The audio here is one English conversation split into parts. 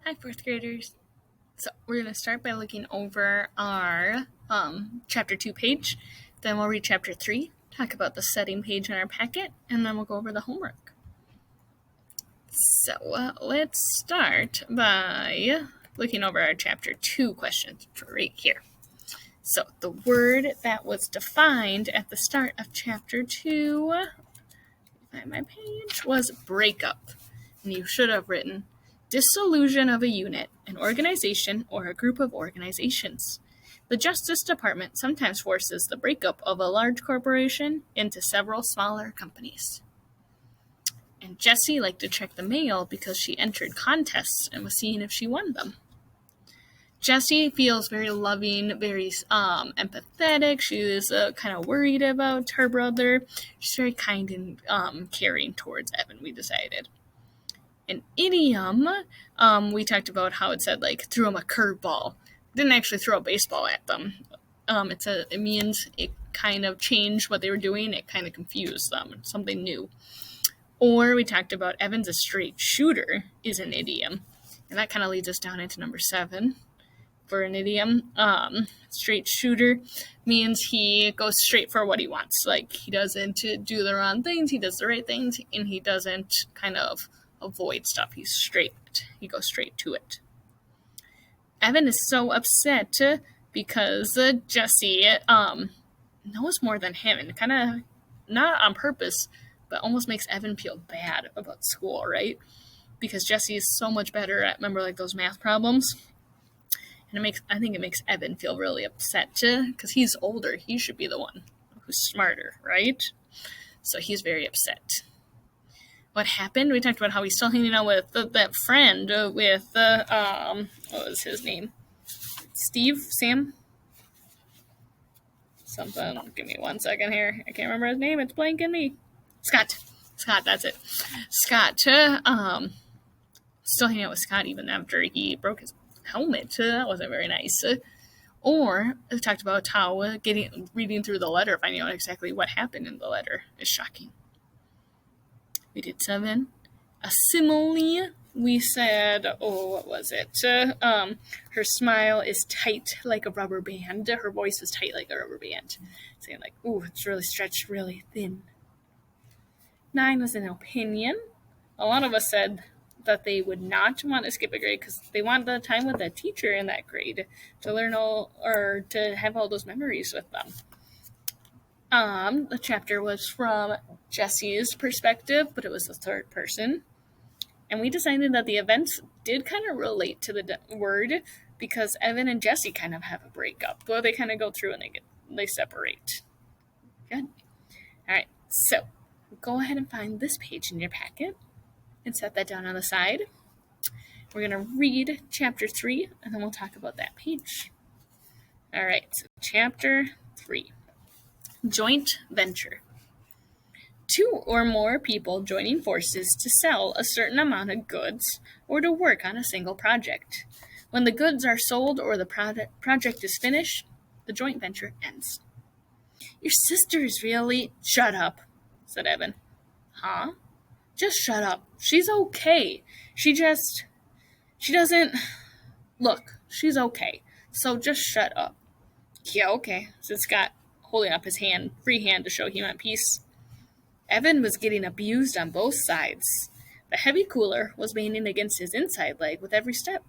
Hi, fourth graders. So we're going to start by looking over our chapter 2 page. Then we'll read chapter 3, talk about the setting page in our packet, and then we'll go over the homework. So let's start by looking over our chapter 2 questions right here. So the word that was defined at the start of chapter 2, find my page, was breakup. And you should have written dissolution of a unit, an organization, or a group of organizations. The Justice Department sometimes forces the breakup of a large corporation into several smaller companies. And Jessie liked to check the mail because she entered contests and was seeing if she won them. Jessie feels very loving, very empathetic. She is kind of worried about her brother. She's very kind and caring towards Evan, we decided. An idiom, we talked about how it said, like, threw him a curveball. Didn't actually throw a baseball at them. It means it kind of changed what they were doing. It kind of confused them. It's something new. Or we talked about Evan's a straight shooter is an idiom. And that kind of leads us down into number 7 for an idiom. Straight shooter means he goes straight for what he wants. Like, he doesn't do the wrong things. He does the right things. And he doesn't kind of avoid stuff. He goes straight to it. Evan is so upset because Jessie knows more than him, and kind of not on purpose, but almost makes Evan feel bad about school, right? Because Jessie is so much better at, remember, like those math problems, and I think it makes Evan feel really upset because he's older. He should be the one who's smarter, right? So he's very upset. What happened? We talked about how he's still hanging out with that friend with, what was his name? Steve? Sam? Something. Give me 1 second here. I can't remember his name. It's blanking me. Scott, that's it. Scott, still hanging out with Scott even after he broke his helmet. That wasn't very nice. Or we talked about how reading through the letter, finding out exactly what happened in the letter is shocking. We did 7. A simile, we said, what was it? Her smile is tight like a rubber band. Her voice is tight like a rubber band. Saying like, it's really stretched really thin. 9 was an opinion. A lot of us said that they would not want to skip a grade because they want the time with the teacher in that grade to learn to have all those memories with them. The chapter was from Jessie's perspective, but it was the third person. And we decided that the events did kind of relate to the word because Evan and Jessie kind of have a breakup. Well, they kind of go through and they separate. Good. All right. So go ahead and find this page in your packet and set that down on the side. We're going to read chapter 3, and then we'll talk about that page. All right. So chapter 3. Joint venture. 2 or more people joining forces to sell a certain amount of goods or to work on a single project. When the goods are sold or the project is finished, the joint venture ends. Your sister's really... Shut up, said Evan. Huh? Just shut up. She's okay. She doesn't... Look, she's okay. So just shut up. Yeah, okay, said Scott, holding up his free hand to show he meant peace. Evan was getting abused on both sides. The heavy cooler was banging against his inside leg with every step,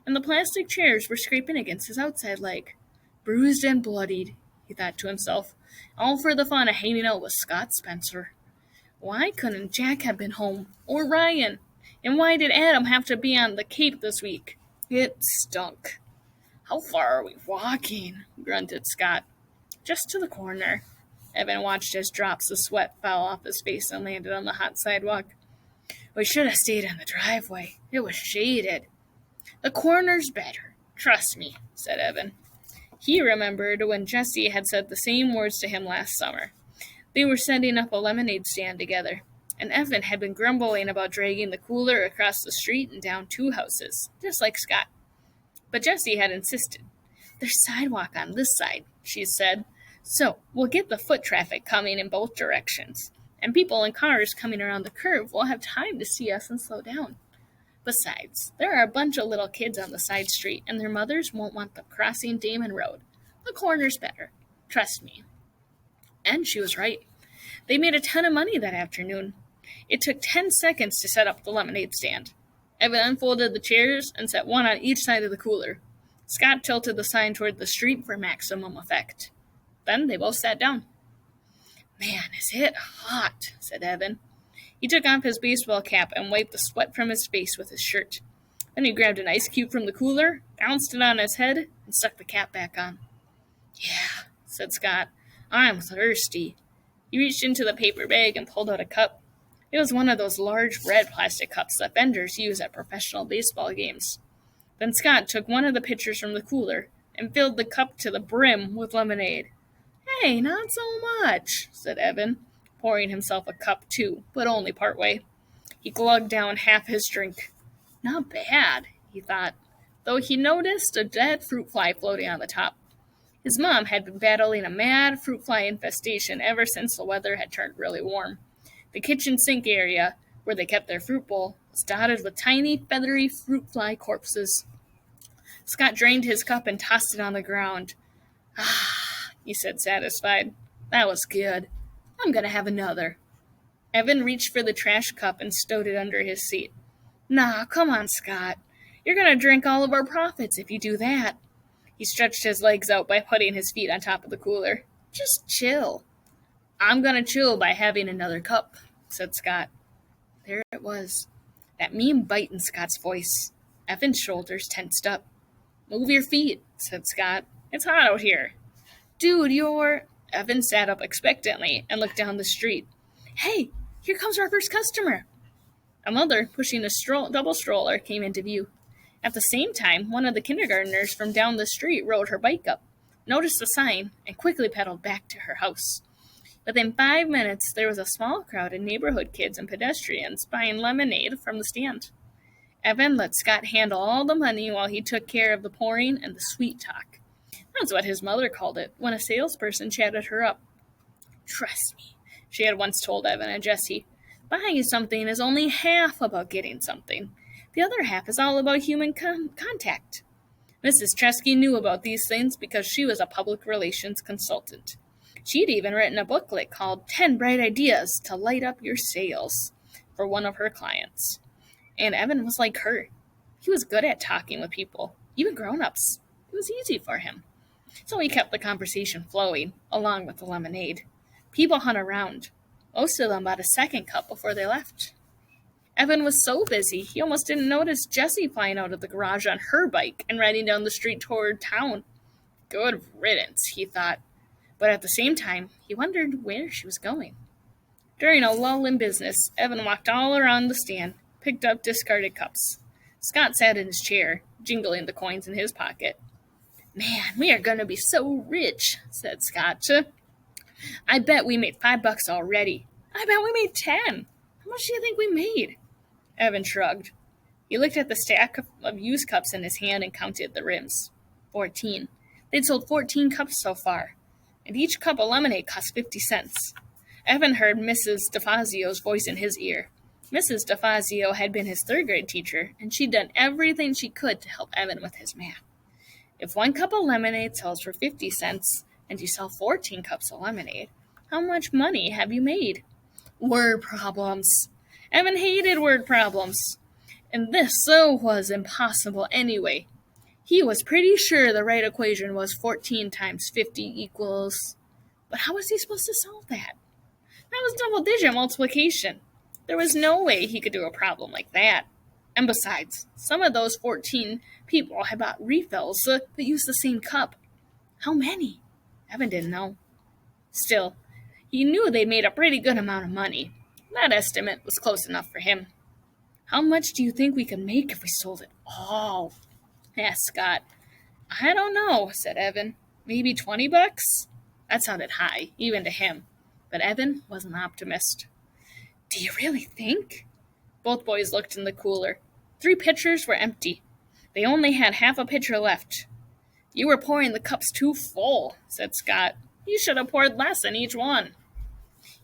and the plastic chairs were scraping against his outside leg. Bruised and bloodied, he thought to himself, all for the fun of hanging out with Scott Spencer. Why couldn't Jack have been home, or Ryan? And why did Adam have to be on the Cape this week? It stunk. How far are we walking? Grunted Scott. Just to the corner. Evan watched as drops of sweat fell off his face and landed on the hot sidewalk. We should have stayed in the driveway. It was shaded. The corner's better. Trust me, said Evan. He remembered when Jessie had said the same words to him last summer. They were setting up a lemonade stand together, and Evan had been grumbling about dragging the cooler across the street and down 2 houses, just like Scott. But Jessie had insisted. There's sidewalk on this side, she said, so we'll get the foot traffic coming in both directions, and people in cars coming around the curve will have time to see us and slow down. Besides, there are a bunch of little kids on the side street, and their mothers won't want them crossing Damon Road. The corner's better. Trust me. And she was right. They made a ton of money that afternoon. It took 10 seconds to set up the lemonade stand. Evan unfolded the chairs and set one on each side of the cooler. Scott tilted the sign toward the street for maximum effect. Then they both sat down. Man, is it hot, said Evan. He took off his baseball cap and wiped the sweat from his face with his shirt. Then he grabbed an ice cube from the cooler, bounced it on his head, and stuck the cap back on. Yeah, said Scott. I'm thirsty. He reached into the paper bag and pulled out a cup. It was one of those large red plastic cups that vendors use at professional baseball games. Then Scott took one of the pitchers from the cooler and filled the cup to the brim with lemonade. Hey, not so much, said Evan, pouring himself a cup too, but only partway. He glugged down half his drink. Not bad, he thought, though he noticed a dead fruit fly floating on the top. His mom had been battling a mad fruit fly infestation ever since the weather had turned really warm. The kitchen sink area, where they kept their fruit bowl, was dotted with tiny, feathery fruit fly corpses. Scott drained his cup and tossed it on the ground. Ah, he said, satisfied. That was good. I'm going to have another. Evan reached for the trash cup and stowed it under his seat. Nah, come on, Scott. You're going to drink all of our profits if you do that. He stretched his legs out by putting his feet on top of the cooler. Just chill. I'm going to chill by having another cup, said Scott. There it was, that mean bite in Scott's voice. Evan's shoulders tensed up. Move your feet, said Scott. It's hot out here. Dude, you're... Evan sat up expectantly and looked down the street. Hey, here comes our first customer. A mother pushing a double stroller came into view. At the same time, one of the kindergartners from down the street rode her bike up, noticed the sign, and quickly pedaled back to her house. Within 5 minutes, there was a small crowd of neighborhood kids and pedestrians buying lemonade from the stand. Evan let Scott handle all the money while he took care of the pouring and the sweet talk. That's what his mother called it when a salesperson chatted her up. Trust me, she had once told Evan and Jessie. Buying something is only half about getting something. The other half is all about human contact. Mrs. Tresky knew about these things because she was a public relations consultant. She'd even written a booklet called 10 Bright Ideas to Light Up Your Sales for one of her clients. And Evan was like her. He was good at talking with people, even grown-ups. It was easy for him. So he kept the conversation flowing, along with the lemonade. People hung around. Most of them bought a second cup before they left. Evan was so busy, he almost didn't notice Jessie flying out of the garage on her bike and riding down the street toward town. Good riddance, he thought. But at the same time, he wondered where she was going. During a lull in business, Evan walked all around the stand, picked up discarded cups. Scott sat in his chair, jingling the coins in his pocket. Man, we are going to be so rich, said Scott. I bet we made $5 already. I bet we made 10. How much do you think we made? Evan shrugged. He looked at the stack of used cups in his hand and counted the rims. 14. They'd sold 14 cups so far, and each cup of lemonade cost 50 cents. Evan heard Mrs. DeFazio's voice in his ear. Mrs. DeFazio had been his third-grade teacher, and she'd done everything she could to help Evan with his math. If 1 cup of lemonade sells for 50 cents, and you sell 14 cups of lemonade, how much money have you made? Word problems. Evan hated word problems. And this so was impossible anyway. He was pretty sure the right equation was 14 times 50 equals... But how was he supposed to solve that? That was double-digit multiplication. There was no way he could do a problem like that. And besides, some of those 14 people had bought refills but used the same cup. How many? Evan didn't know. Still, he knew they'd made a pretty good amount of money. That estimate was close enough for him. How much do you think we could make if we sold it all? Asked Scott. I don't know, said Evan. Maybe $20? That sounded high, even to him. But Evan was an optimist. Do you really think? Both boys looked in the cooler. 3 pitchers were empty. They only had half a pitcher left. You were pouring the cups too full, said Scott. You should have poured less in each one.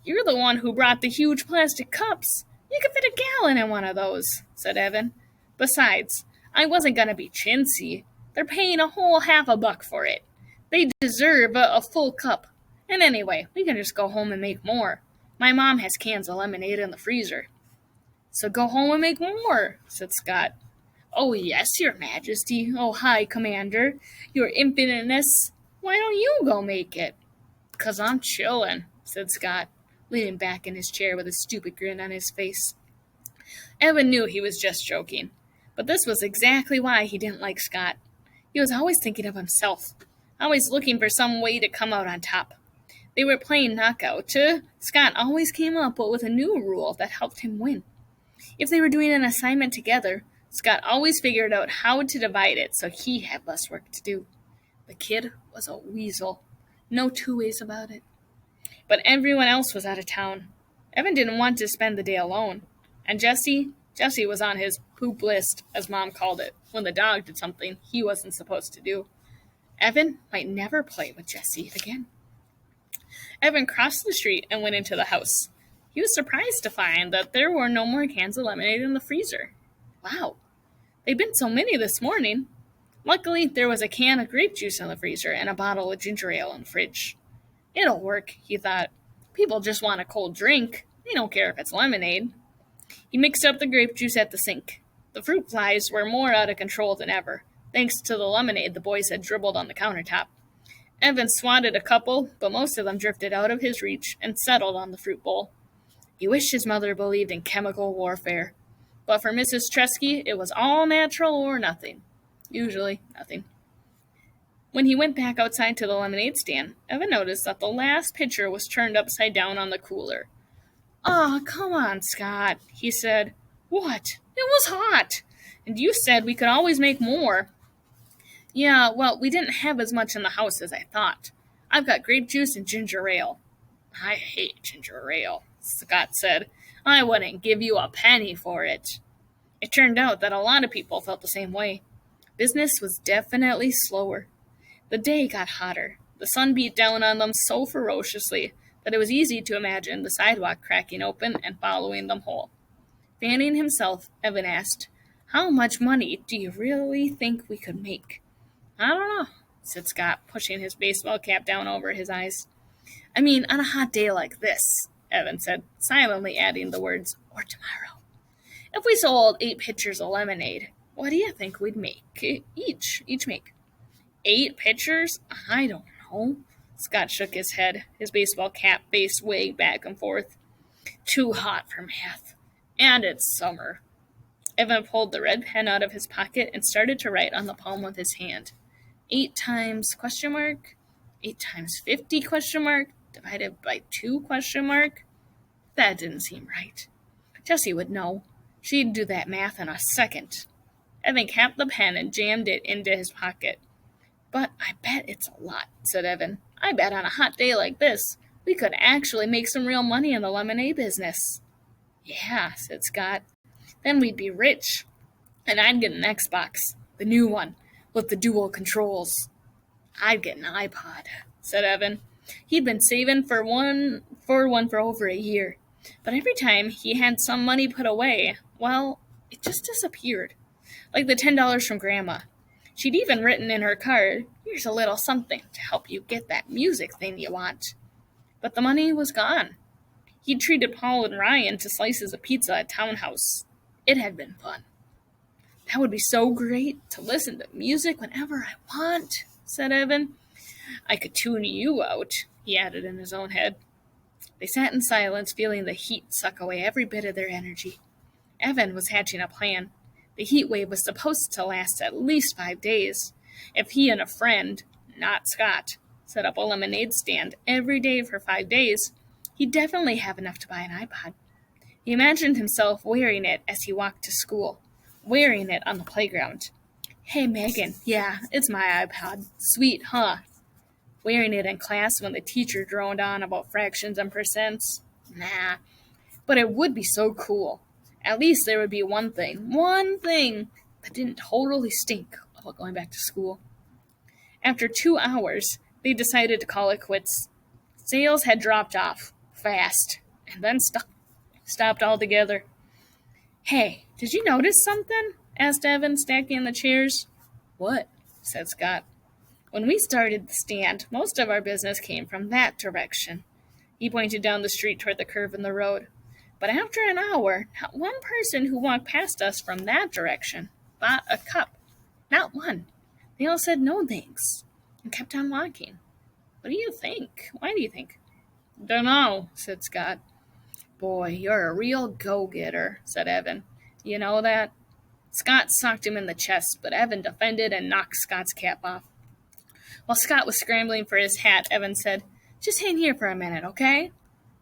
You're the one who brought the huge plastic cups. You could fit a gallon in one of those, said Evan. Besides, I wasn't gonna be chintzy. They're paying a whole half a buck for it. They deserve a full cup. And anyway, we can just go home and make more. My mom has cans of lemonade in the freezer. So go home and make more, said Scott. Oh, yes, your majesty. Oh, hi, commander. Your infiniteness. Why don't you go make it? 'Cause I'm chillin', said Scott, leaning back in his chair with a stupid grin on his face. Evan knew he was just joking, but this was exactly why he didn't like Scott. He was always thinking of himself, always looking for some way to come out on top. They were playing knockout. Scott always came up with a new rule that helped him win. If they were doing an assignment together, Scott always figured out how to divide it so he had less work to do. The kid was a weasel. No two ways about it. But everyone else was out of town. Evan didn't want to spend the day alone. And Jesse was on his poop list, as Mom called it, when the dog did something he wasn't supposed to do. Evan might never play with Jesse again. Evan crossed the street and went into the house. He was surprised to find that there were no more cans of lemonade in the freezer. Wow, they'd been so many this morning. Luckily, there was a can of grape juice in the freezer and a bottle of ginger ale in the fridge. It'll work, he thought. People just want a cold drink. They don't care if it's lemonade. He mixed up the grape juice at the sink. The fruit flies were more out of control than ever, thanks to the lemonade the boys had dribbled on the countertop. Evan swatted a couple, but most of them drifted out of his reach and settled on the fruit bowl. He wished his mother believed in chemical warfare. But for Mrs. Tresky, it was all natural or nothing. Usually, nothing. When he went back outside to the lemonade stand, Evan noticed that the last pitcher was turned upside down on the cooler. "Aw, come on, Scott," he said. "What? It was hot. And you said we could always make more." "Yeah, well, we didn't have as much in the house as I thought. I've got grape juice and ginger ale." "I hate ginger ale," Scott said. "I wouldn't give you a penny for it." It turned out that a lot of people felt the same way. Business was definitely slower. The day got hotter. The sun beat down on them so ferociously that it was easy to imagine the sidewalk cracking open and following them whole. Fanning himself, Evan asked, "How much money do you really think we could make?" "I don't know," said Scott, pushing his baseball cap down over his eyes. "I mean, on a hot day like this," Evan said, silently adding the words, "or tomorrow. If we sold 8 pitchers of lemonade, what do you think we'd make? Each make." 8 pitchers? I don't know. Scott shook his head, his baseball cap face swaying back and forth. "Too hot for math. And it's summer." Evan pulled the red pen out of his pocket and started to write on the palm of his hand. 8 times question mark? 8 times 50 question mark? Divided by 2 question mark? That didn't seem right. Jessie would know. She'd do that math in a second. Evan capped the pen and jammed it into his pocket. "But I bet it's a lot," said Evan. "I bet on a hot day like this, we could actually make some real money in the lemonade business." "Yeah," said Scott. "Then we'd be rich. And I'd get an Xbox, the new one, with the dual controls." "I'd get an iPod," said Evan. He'd been saving for one for over a year. But every time he had some money put away, well, it just disappeared. Like the $10 from Grandma. She'd even written in her card, "Here's a little something to help you get that music thing you want." But the money was gone. He'd treated Paul and Ryan to slices of pizza at Townhouse. It had been fun. "That would be so great, to listen to music whenever I want," said Evan. "I could tune you out," he added in his own head. They sat in silence, feeling the heat suck away every bit of their energy. Evan was hatching a plan. The heat wave was supposed to last at least 5 days. If he and a friend, not Scott, set up a lemonade stand every day for 5 days, he'd definitely have enough to buy an iPod. He imagined himself wearing it as he walked to school, wearing it on the playground. "Hey, Megan, yeah, it's my iPod. Sweet, huh?" Wearing it in class when the teacher droned on about fractions and percents. Nah, but it would be so cool. At least there would be one thing that didn't totally stink about going back to school. After 2 hours, they decided to call it quits. Sales had dropped off fast, and then stopped altogether. "Hey, did you notice something?" asked Evan, stacking the chairs. What? Said Scott. When we started the stand, most of our business came from that direction. He pointed down the street toward the curve in the road. But after an hour, not one person who walked past us from that direction bought a cup. Not one. They all said no thanks and kept on walking. What do you think? Why do you think? Dunno, said Scott. Boy, you're a real go-getter, said Evan. You know that? Scott socked him in the chest, but Evan defended and knocked Scott's cap off. While Scott was scrambling for his hat, Evan said, Just hang here for a minute, okay?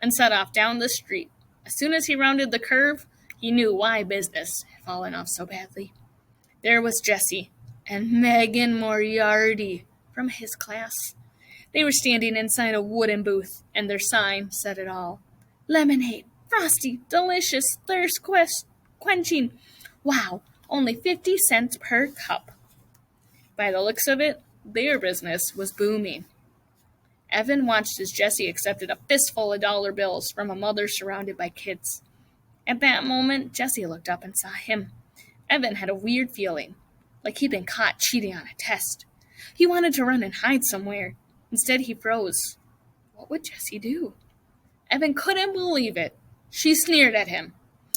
And set off down the street. As soon as he rounded the curve, he knew why business had fallen off so badly. There was Jessie and Megan Moriarty from his class. They were standing inside a wooden booth, and their sign said it all. Lemonade, frosty, delicious, thirst quenching. Wow, only 50 cents per cup. By the looks of it, their business was booming. Evan watched as Jessie accepted a fistful of dollar bills from a mother surrounded by kids. At that moment, Jessie looked up and saw him. Evan had a weird feeling, like he'd been caught cheating on a test. He wanted to run and hide somewhere. Instead, he froze. What would Jessie do? Evan couldn't believe it. She sneered at him.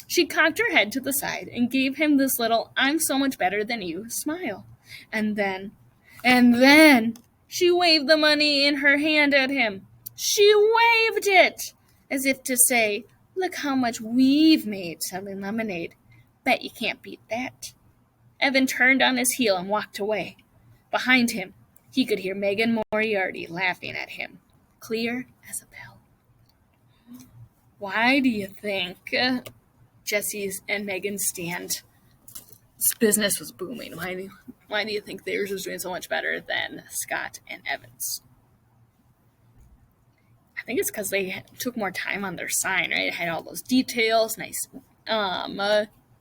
She cocked her head to the side and gave him this little I'm so much better than you smile. And then, she waved the money in her hand at him. She waved it, as if to say, Look how much we've made selling lemonade. Bet you can't beat that. Evan turned on his heel and walked away. Behind him, he could hear Megan Moriarty laughing at him, clear as a bell. Why do you think Jessie's and Megan's stand? This business was booming. Why do you think theirs was doing so much better than Scott and Evan's? I think it's because they took more time on their sign, right? It had all those details, nice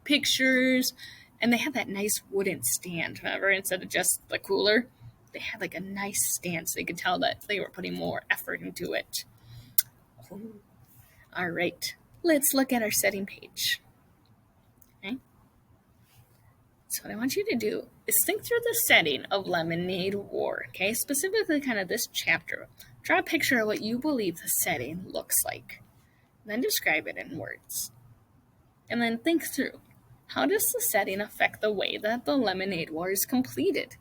pictures, and they had that nice wooden stand, remember? Instead of just the cooler, they had like a nice stand, so they could tell that they were putting more effort into it. Ooh. All right, let's look at our setting page. Okay. So what I want you to do is think through the setting of Lemonade War, okay? Specifically kind of this chapter. Draw a picture of what you believe the setting looks like. Then describe it in words. And then think through, how does the setting affect the way that the Lemonade War is completed?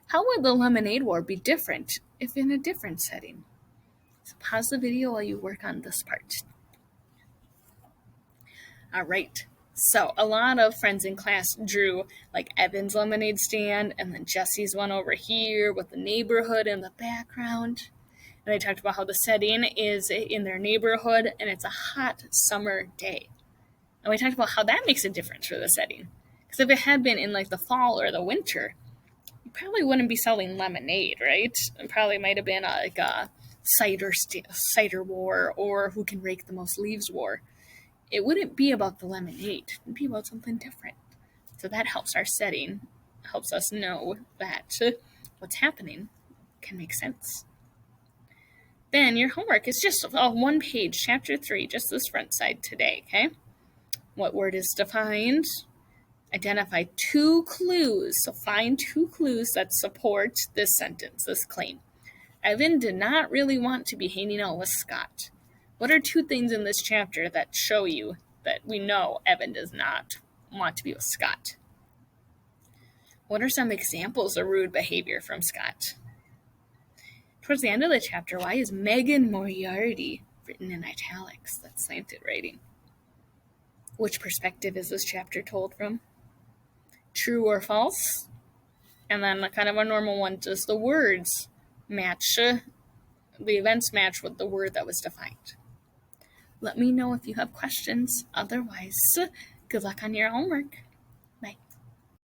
How would the Lemonade War be different if in a different setting? So pause the video while you work on this part. All right. So a lot of friends in class drew like Evan's lemonade stand and then Jessie's one over here with the neighborhood in the background. And they talked about how the setting is in their neighborhood and it's a hot summer day. And we talked about how that makes a difference for the setting. Because if it had been in like the fall or the winter, you probably wouldn't be selling lemonade, right? It probably might have been like a cider war or who can rake the most leaves war. It wouldn't be about the lemonade. It would be about something different. So that helps our setting, helps us know that what's happening can make sense. Then your homework is just one page, chapter 3, just this front side today, okay? What word is defined? Identify 2 clues. So find 2 clues that support this sentence, this claim. Evan did not really want to be hanging out with Scott. What are 2 things in this chapter that show you that we know Evan does not want to be with Scott? What are some examples of rude behavior from Scott? Towards the end of the chapter, why is Megan Moriarty written in italics? That's slanted writing. Which perspective is this chapter told from? True or false? And then kind of a normal one, does the words match, the events match with the word that was defined? Let me know if you have questions. Otherwise, good luck on your homework.